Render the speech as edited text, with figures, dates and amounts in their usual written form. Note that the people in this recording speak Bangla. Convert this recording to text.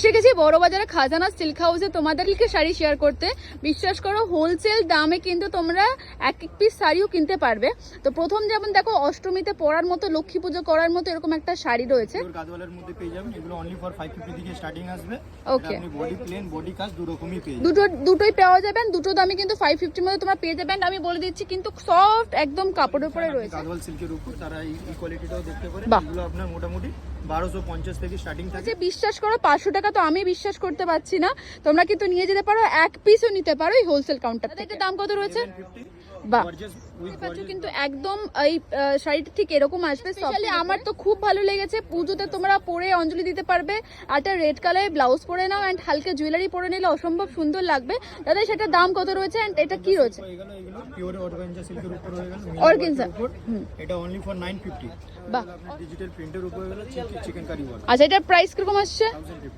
এসে গেছি বড় বাজারে খাজানা সিল্ক হাউসে তোমাদেরকে শাড়ি শেয়ার করতে। বিশ্বাস করো হোলসেল দামে কিন্তু তোমরা এক এক পিস শাড়িও কিনতে পারবে। তো প্রথম যেমন দেখো অষ্টমীতে পরার মতো, লক্ষ্মী পুজো করার মতো এরকম একটা শাড়ি রয়েছে। গাদওয়ালের মধ্যে পেয়ে যাবেন, এগুলো অনলি ফর 550 থেকে স্টার্টিং আসবে। ওকে, আপনি বডি প্লেন বডি কাজ দুটো রকমই পেয়ে যাবেন, দুটোই পাওয়া যাবেন। দুটো দামই কিন্তু 550 মধ্যে তোমরা পেয়ে যাবেন। আমি বলে দিচ্ছি কিন্তু সফট একদম কাপড়ের উপরে রয়েছে, গাদওয়াল সিল্কের উপর। তারা এই কোয়ালিটিটাও দেখতে পারেন। এগুলো আপনার মোটামুটি 1250 থেকে স্টার্টিং থাকে। বিশ্বাস করো 500 টাকা তো আমি বিশ্বাস করতে পারছি না। তোমরা কিন্তু নিয়ে যেতে পারো, এক পিসও নিতে পারো এই হোলসেল কাউন্টার থেকে। দাম কত রয়েছে? বাহ, কিন্তু একদম এই শাড়িটা ঠিক এরকম আসবে। স্পেশালি আমার তো খুব ভালো লেগেছে। পুজোতে তোমরা পরে অঞ্জলি দিতে পারবে। আর একটা রেড কালারের ব্লাউজ পরে নাও এন্ড হালকা জুয়েলারি পরে নিলে অসম্ভব সুন্দর লাগবে। দাদা সেটা দাম কত রয়েছে এন্ড এটা কি রয়েছে? এগুলো পিওর অর্গানজা সিল্কের উপর হয়ে গেল, অর্গানজা। এটা অনলি ফর 950। বাহ, ডিজিটাল প্রিন্টের উপর হয়ে গেল চিকেন কারি ওয়ার্ক। আচ্ছা এটার প্রাইস কিরকম আসছে? 1050।